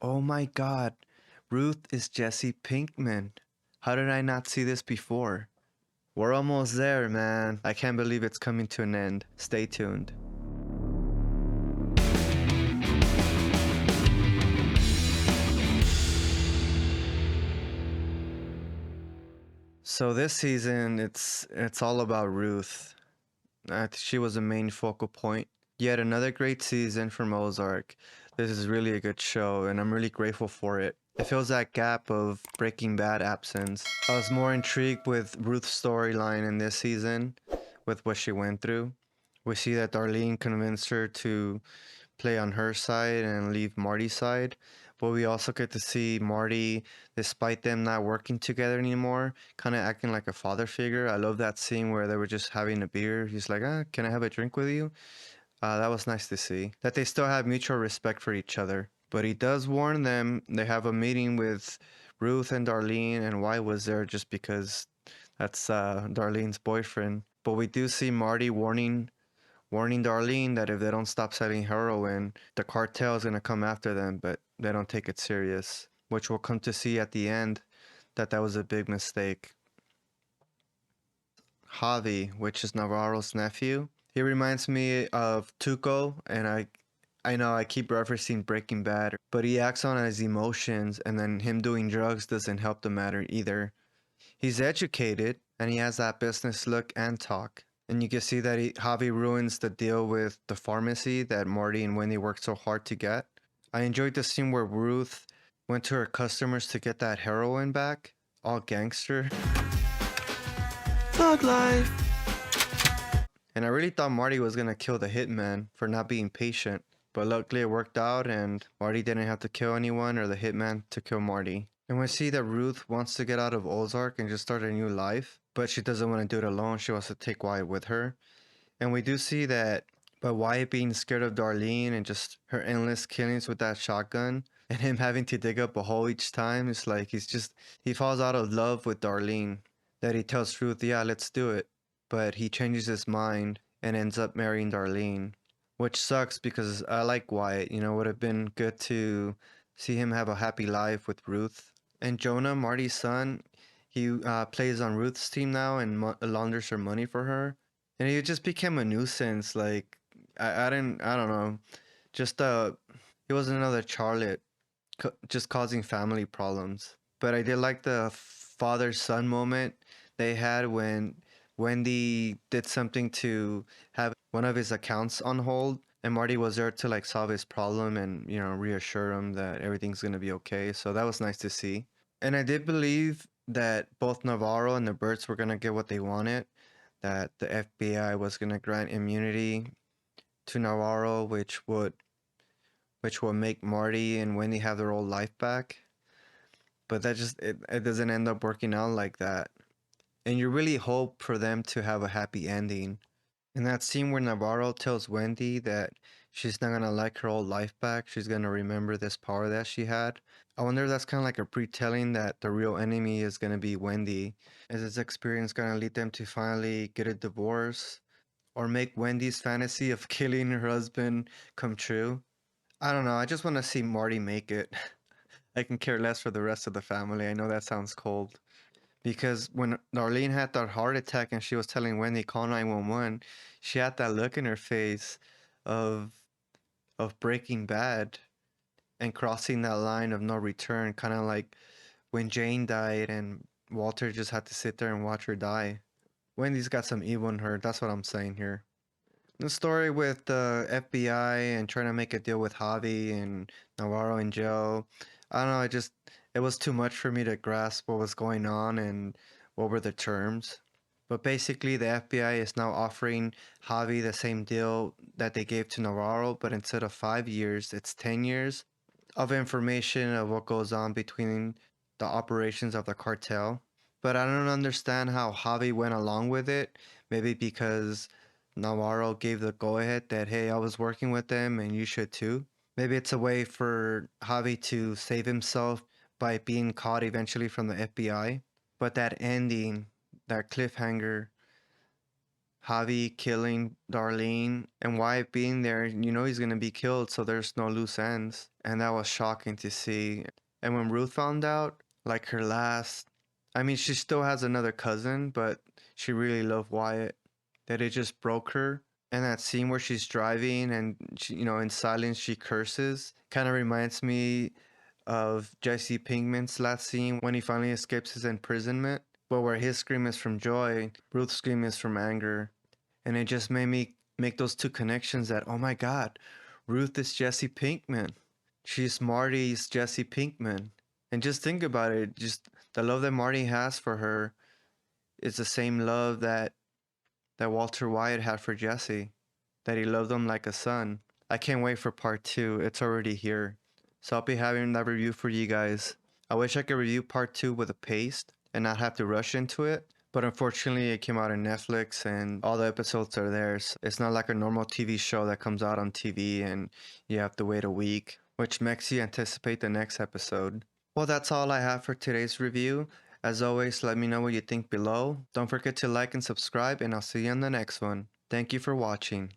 Oh my god, Ruth is Jesse Pinkman. How did I not see this before? We're almost there, man. I can't believe it's coming to an end. Stay tuned. So this season, it's all about Ruth. She was the main focal point. Yet another great season from Ozark. This is really a good show, and I'm really grateful for it. It fills that gap of Breaking Bad absence. I was more intrigued with Ruth's storyline in this season, with what she went through. We see that Darlene convinced her to play on her side and leave Marty's side. But we also get to see Marty, despite them not working together anymore, kind of acting like a father figure. I love that scene where they were just having a beer. He's like, can I have a drink with you? That was nice to see. That they still have mutual respect for each other. But he does warn them. They have a meeting with Ruth and Darlene, and Wyatt was there just because that's Darlene's boyfriend. But we do see Marty warning Darlene that if they don't stop selling heroin, the cartel is going to come after them, but they don't take it serious, which we'll come to see at the end that that was a big mistake. Javi, which is Navarro's nephew, he reminds me of Tuco, and I know I keep referencing Breaking Bad, but he acts on his emotions, and then him doing drugs doesn't help the matter either. He's educated, and he has that business look and talk. And you can see that Javi ruins the deal with the pharmacy that Marty and Wendy worked so hard to get. I enjoyed the scene where Ruth went to her customers to get that heroin back, all gangster. Thug life! And I really thought Marty was gonna kill the hitman for not being patient. But luckily it worked out and Marty didn't have to kill anyone or the hitman to kill Marty. And we see that Ruth wants to get out of Ozark and just start a new life, but she doesn't want to do it alone. She wants to take Wyatt with her. And we do see that by Wyatt being scared of Darlene and just her endless killings with that shotgun and him having to dig up a hole each time, it's like he falls out of love with Darlene. That he tells Ruth, yeah, let's do it. But he changes his mind and ends up marrying Darlene. Which sucks because I like Wyatt. Would have been good to see him have a happy life with Ruth. And Jonah, Marty's son, he plays on Ruth's team now and launders her money for her. And he just became a nuisance. Like, I don't know. Just, he was another Charlotte, just causing family problems. But I did like the father son moment they had when Wendy did something to have one of his accounts on hold, and Marty was there to like solve his problem and reassure him that everything's gonna be okay. So that was nice to see. And I did believe that both Navarro and the Birds were gonna get what they wanted, that the FBI was gonna grant immunity to Navarro, which will make Marty and Wendy have their old life back. But it doesn't end up working out like that. And you really hope for them to have a happy ending. In that scene where Navarro tells Wendy that she's not gonna like her old life back, she's gonna remember this power that she had. I wonder if that's kind of like a pre-telling that the real enemy is gonna be Wendy. Is this experience gonna lead them to finally get a divorce? Or make Wendy's fantasy of killing her husband come true? I don't know, I just want to see Marty make it. I can care less for the rest of the family. I know that sounds cold. Because when Darlene had that heart attack and she was telling Wendy call 911, she had that look in her face of Breaking Bad and crossing that line of no return, kind of like when Jane died and Walter just had to sit there and watch her die. Wendy's got some evil in her. That's what I'm saying here. The story with the FBI and trying to make a deal with Javi and Navarro in jail. I don't know, it was too much for me to grasp what was going on and what were the terms. But basically the FBI is now offering Javi the same deal that they gave to Navarro, but instead of 5 years, it's 10 years of information of what goes on between the operations of the cartel. But I don't understand how Javi went along with it. Maybe because Navarro gave the go ahead that, hey, I was working with them and you should too. Maybe it's a way for Javi to save himself by being caught eventually from the FBI. But that ending, that cliffhanger, Javi killing Darlene and Wyatt being there, you know he's gonna be killed, so there's no loose ends. And that was shocking to see. And when Ruth found out, like her last, I mean, she still has another cousin, but she really loved Wyatt. That it just broke her. And that scene where she's driving and she, you know, in silence she curses, kind of reminds me of Jesse Pinkman's last scene when he finally escapes his imprisonment, but where his scream is from joy, Ruth's scream is from anger. And it just made me make those two connections that, oh my God, Ruth is Jesse Pinkman. She's Marty's Jesse Pinkman. And just think about it, just the love that Marty has for her is the same love that Walter Wyatt had for Jesse, that he loved him like a son. I can't wait for part two. It's already here. So I'll be having that review for you guys. I wish I could review part two with a pace and not have to rush into it. But unfortunately, it came out on Netflix and all the episodes are there. So it's not like a normal TV show that comes out on TV and you have to wait a week, which makes you anticipate the next episode. Well, that's all I have for today's review. As always, let me know what you think below. Don't forget to like and subscribe, and I'll see you on the next one. Thank you for watching.